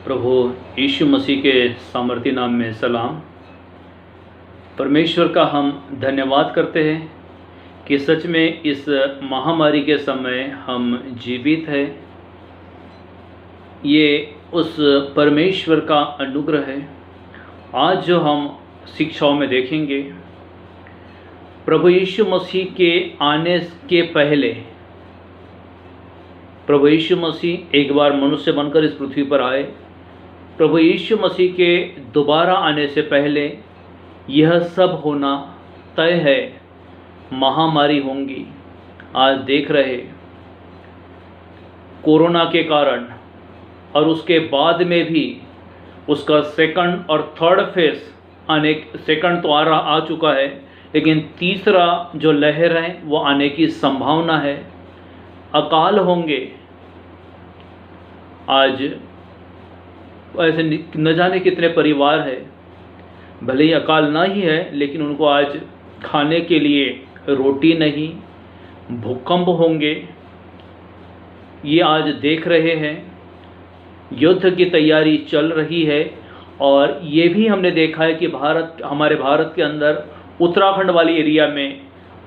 प्रभु यीशु मसीह के सामर्थी नाम में सलाम। परमेश्वर का हम धन्यवाद करते हैं कि सच में इस महामारी के समय हम जीवित हैं। ये उस परमेश्वर का अनुग्रह है। आज जो हम शिक्षाओं में देखेंगे, प्रभु यीशु मसीह के आने के पहले प्रभु यीशु मसीह एक बार मनुष्य बनकर इस पृथ्वी पर आए। प्रभु यीशु मसीह के दोबारा आने से पहले यह सब होना तय है। महामारी होंगी। आज देख रहे कोरोना के कारण और उसके बाद में भी उसका सेकंड और थर्ड फेज सेकंड तो आ चुका है, लेकिन तीसरा जो लहर है वो आने की संभावना है। अकाल होंगे। आज ऐसे न जाने कितने परिवार है, भले ही अकाल ना ही है, लेकिन उनको आज खाने के लिए रोटी नहीं, भूकंप होंगे। ये आज देख रहे हैं। युद्ध की तैयारी चल रही है। और ये भी हमने देखा है कि हमारे भारत के अंदर उत्तराखंड वाली एरिया में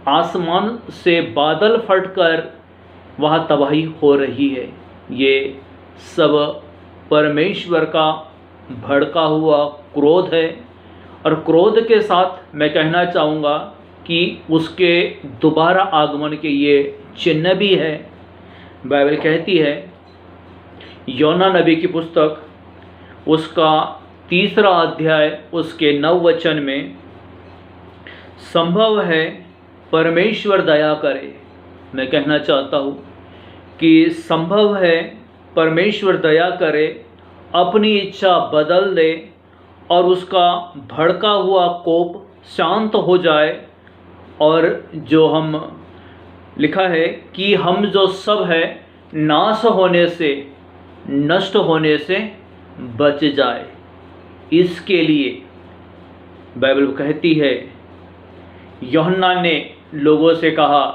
आसमान से बादल फटकर वहाँ तबाही हो रही है। ये सब परमेश्वर का भड़का हुआ क्रोध है। और क्रोध के साथ मैं कहना चाहूँगा कि उसके दोबारा आगमन के ये चिन्ह भी है। बाइबल कहती है, योना नबी की पुस्तक उसका 3 अध्याय उसके 9 वचन में, संभव है परमेश्वर दया करे। मैं कहना चाहता हूँ कि संभव है परमेश्वर दया करे, अपनी इच्छा बदल दे और उसका भड़का हुआ कोप शांत हो जाए। और जो हम लिखा है कि हम जो सब है नाश होने से, नष्ट होने से बच जाए। इसके लिए बाइबल कहती है, यूहन्ना ने लोगों से कहा,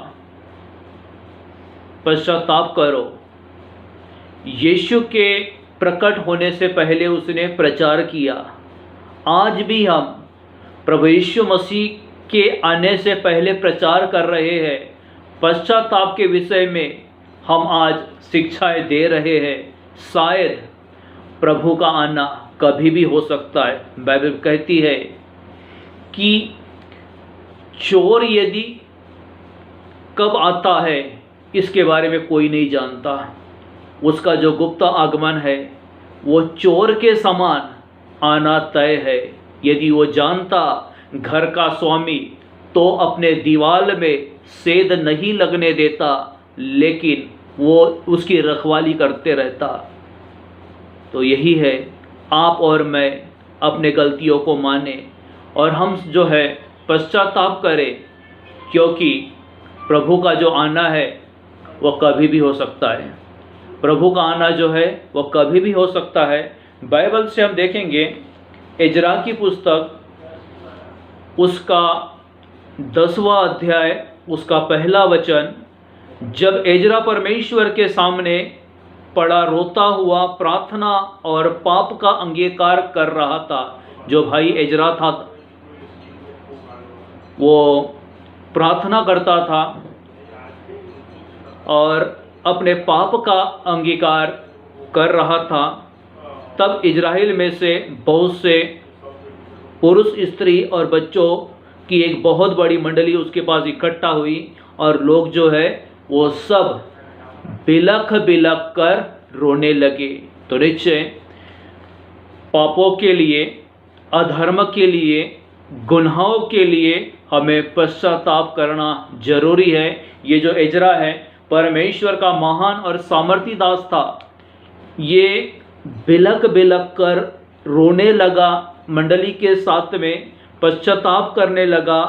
पश्चाताप करो। यीशु के प्रकट होने से पहले उसने प्रचार किया। आज भी हम प्रभु यीशु मसीह के आने से पहले प्रचार कर रहे हैं। पश्चाताप के विषय में हम आज शिक्षाएं दे रहे हैं। शायद प्रभु का आना कभी भी हो सकता है। बाइबल कहती है कि चोर यदि कब आता है इसके बारे में कोई नहीं जानता। उसका जो गुप्त आगमन है वो चोर के समान आना तय है। यदि वो जानता घर का स्वामी तो अपने दीवार में सेध नहीं लगने देता, लेकिन वो उसकी रखवाली करते रहता। तो यही है, आप और मैं अपने गलतियों को माने और हम जो है पश्चाताप करें, क्योंकि प्रभु का जो आना है वो कभी भी हो सकता है। प्रभु का आना जो है वो कभी भी हो सकता है। बाइबल से हम देखेंगे इजरा की पुस्तक उसका 10वां अध्याय उसका 1 वचन, जब इजरा परमेश्वर के सामने पड़ा रोता हुआ प्रार्थना और पाप का अंगीकार कर रहा था। जो भाई इजरा था वो प्रार्थना करता था और अपने पाप का अंगीकार कर रहा था। तब इजराइल में से बहुत से पुरुष, स्त्री और बच्चों की एक बहुत बड़ी मंडली उसके पास इकट्ठा हुई और लोग जो है वो सब बिलख बिलख कर रोने लगे। तो निश्चय पापों के लिए, अधर्म के लिए, गुनाहों के लिए हमें पश्चाताप करना जरूरी है। ये जो इजरा है परमेश्वर का महान और सामर्थी दास था। ये बिलख बिलख कर रोने लगा, मंडली के साथ में पश्चाताप करने लगा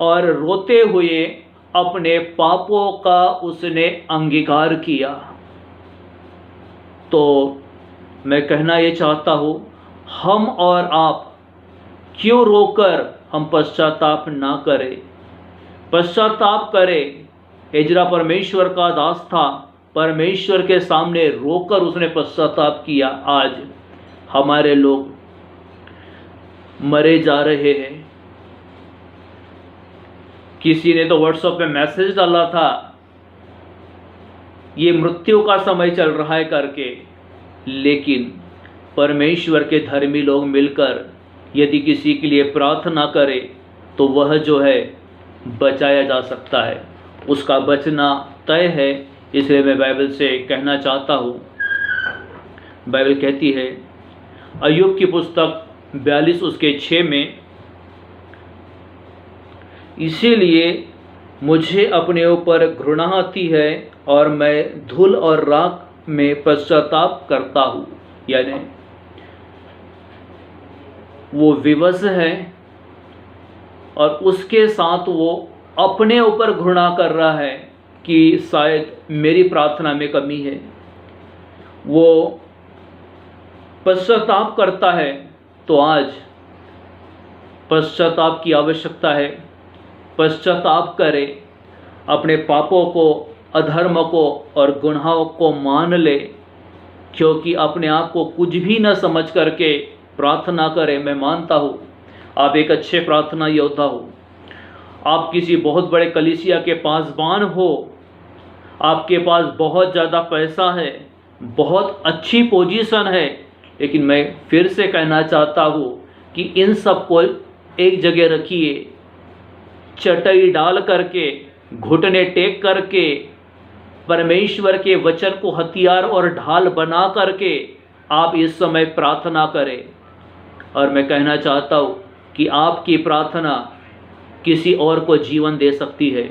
और रोते हुए अपने पापों का उसने अंगीकार किया। तो मैं कहना ये चाहता हूँ, हम और आप क्यों रोकर हम पश्चाताप ना करें, पश्चाताप करें। इजरा परमेश्वर का दास था, परमेश्वर के सामने रोकर उसने पश्चाताप किया। आज हमारे लोग मरे जा रहे हैं। किसी ने तो व्हाट्सएप पे मैसेज डाला था, ये मृत्यु का समय चल रहा है करके, लेकिन परमेश्वर के धर्मी लोग मिलकर यदि किसी के लिए प्रार्थना करें तो वह जो है बचाया जा सकता है, उसका बचना तय है। इसलिए मैं बाइबल से कहना चाहता हूँ, बाइबल कहती है अय्यूब की पुस्तक 42 उसके 6 में, इसीलिए मुझे अपने ऊपर घृणा आती है और मैं धूल और राख में पश्चाताप करता हूँ। यानी वो विवश है और उसके साथ वो अपने ऊपर घृणा कर रहा है कि शायद मेरी प्रार्थना में कमी है। वो पश्चाताप करता है। तो आज पश्चाताप की आवश्यकता है। पश्चाताप करें, अपने पापों को, अधर्म को और गुनाहों को मान ले, क्योंकि अपने आप को कुछ भी न समझ करके प्रार्थना करें। मैं मानता हूँ आप एक अच्छे प्रार्थना योद्धा हो, आप किसी बहुत बड़े कलीसिया के पासबान हो, आपके पास बहुत ज़्यादा पैसा है, बहुत अच्छी पोजीशन है, लेकिन मैं फिर से कहना चाहता हूँ कि इन सब को एक जगह रखिए, चटाई डाल करके, घुटने टेक करके, परमेश्वर के वचन को हथियार और ढाल बना करके आप इस समय प्रार्थना करें। और मैं कहना चाहता हूँ कि आपकी प्रार्थना किसी और को जीवन दे सकती है,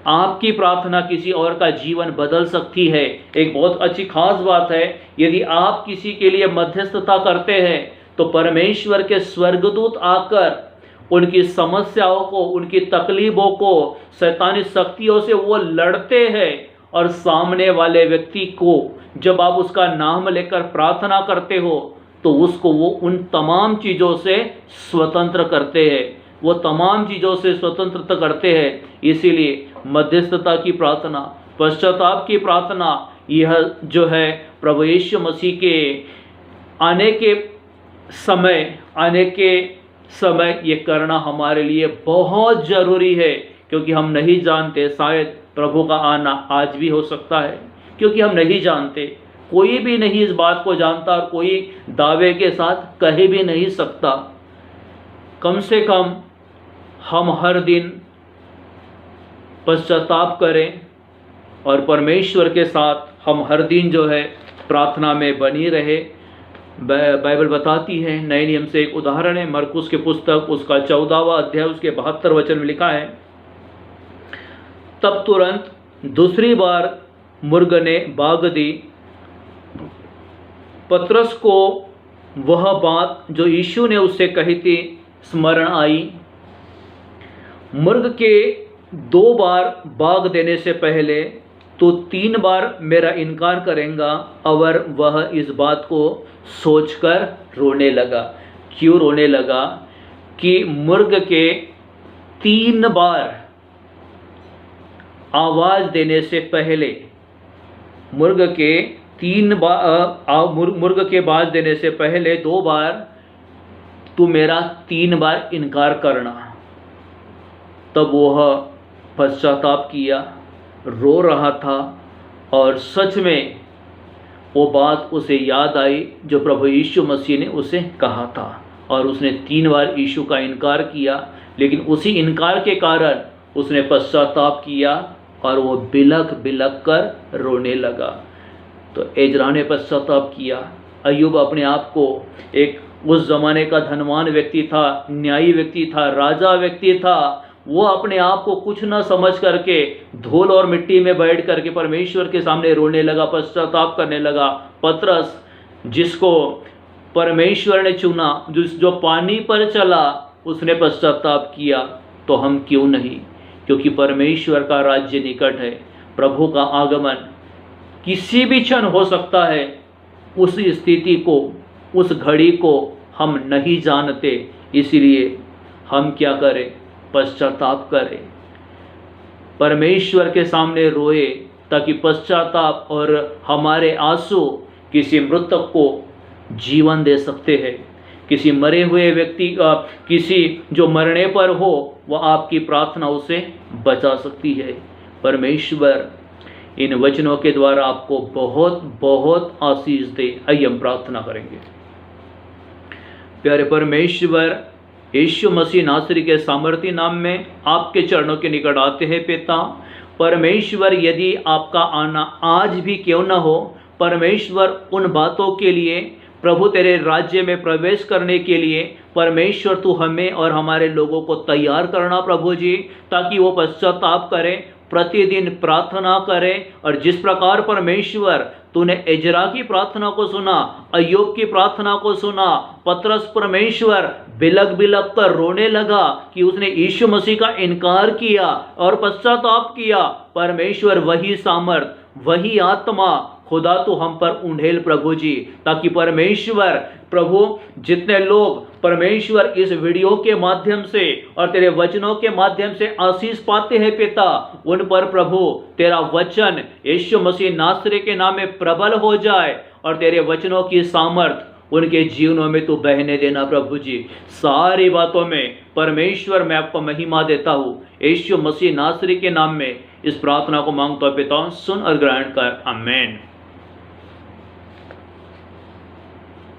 आपकी प्रार्थना किसी और का जीवन बदल सकती है। एक बहुत अच्छी खास बात है, यदि आप किसी के लिए मध्यस्थता करते हैं तो परमेश्वर के स्वर्गदूत आकर उनकी समस्याओं को, उनकी तकलीफों को, शैतानी शक्तियों से वो लड़ते हैं, और सामने वाले व्यक्ति को जब आप उसका नाम लेकर प्रार्थना करते हो तो उसको वो उन तमाम चीज़ों से स्वतंत्र करते हैं, वो तमाम चीज़ों से स्वतंत्र करते हैं। इसीलिए मध्यस्थता की प्रार्थना, पश्चाताप की प्रार्थना, यह जो है प्रभु यीशु मसीह के आने के समय ये करना हमारे लिए बहुत ज़रूरी है, क्योंकि हम नहीं जानते, शायद प्रभु का आना आज भी हो सकता है, क्योंकि हम नहीं जानते। कोई भी नहीं इस बात को जानता और कोई दावे के साथ कह भी नहीं सकता। कम से कम हम हर दिन पश्चाताप करें और परमेश्वर के साथ हम हर दिन जो है प्रार्थना में बनी रहे। बाइबल बताती है, नए नियम से एक उदाहरण है, मरकुस के पुस्तक उसका 14वां अध्याय उसके 72 वचन में लिखा है, तब तुरंत दूसरी बार मुर्ग ने बाग दी। पतरस को वह बात जो यीशु ने उससे कही थी स्मरण आई। मुर्ग के 2 बार बाग देने से पहले तो 3 बार मेरा इनकार करेगा। और वह इस बात को सोचकर रोने लगा। क्यों रोने लगा? कि मुर्ग के 3 बार आवाज़ देने से पहले, मुर्ग के 3 बार मुर्ग के आवाज़ देने से पहले 2 बार तू मेरा 3 बार इनकार करना। तब वह पश्चाताप किया, रो रहा था, और सच में वो बात उसे याद आई जो प्रभु यीशु मसीह ने उसे कहा था, और उसने 3 बार यीशु का इनकार किया। लेकिन उसी इनकार के कारण उसने पश्चाताप किया और वो बिलख बिलख कर रोने लगा। तो एजरा ने पश्चाताप किया। अय्यूब अपने आप को एक उस ज़माने का धनवान व्यक्ति था, न्यायी व्यक्ति था, राजा व्यक्ति था। वो अपने आप को कुछ न समझ करके धूल और मिट्टी में बैठ करके परमेश्वर के सामने रोने लगा, पश्चाताप करने लगा। पतरस, जिसको परमेश्वर ने चुना, जो पानी पर चला, उसने पश्चाताप किया। तो हम क्यों नहीं? क्योंकि परमेश्वर का राज्य निकट है। प्रभु का आगमन किसी भी क्षण हो सकता है। उस स्थिति को, उस घड़ी को हम नहीं जानते। इसलिए हम क्या करें? पश्चाताप करें, परमेश्वर के सामने रोए, ताकि पश्चाताप और हमारे आंसू किसी मृतक को जीवन दे सकते हैं। किसी मरे हुए व्यक्ति का, किसी जो मरने पर हो, वह आपकी प्रार्थना उसे बचा सकती है। परमेश्वर इन वचनों के द्वारा आपको बहुत बहुत आशीष दे। आइए हम प्रार्थना करेंगे। प्यारे परमेश्वर, यीशु मसीह नासरी के सामर्थी नाम में आपके चरणों के निकट आते हैं पिता। परमेश्वर, यदि आपका आना आज भी क्यों न हो, परमेश्वर उन बातों के लिए, प्रभु तेरे राज्य में प्रवेश करने के लिए परमेश्वर तू हमें और हमारे लोगों को तैयार करना प्रभु जी, ताकि वो पश्चाताप करें, प्रतिदिन प्रार्थना करें। और जिस प्रकार परमेश्वर तूने एजरा की प्रार्थना को सुना, अय्यूब की प्रार्थना को सुना, पतरस परमेश्वर बिलक बिलक कर रोने लगा कि उसने यीशु मसीह का इनकार किया और पश्चाताप किया। परमेश्वर वही सामर्थ, वही आत्मा खुदा तो हम पर उंडेल प्रभु जी, ताकि परमेश्वर प्रभु जितने लोग परमेश्वर इस वीडियो के माध्यम से और तेरे वचनों के माध्यम से आशीष पाते हैं पिता, उन पर प्रभु तेरा वचन यीशु मसीह नासरी के नाम में प्रबल हो जाए और तेरे वचनों की सामर्थ उनके जीवनों में तू बहने देना प्रभु जी। सारी बातों में परमेश्वर मैं आपको महिमा देता हूँ, यीशु मसीह नासरी के नाम में इस प्रार्थना को मांगता हूं पिता, सुन और ग्रहण कर। आमीन।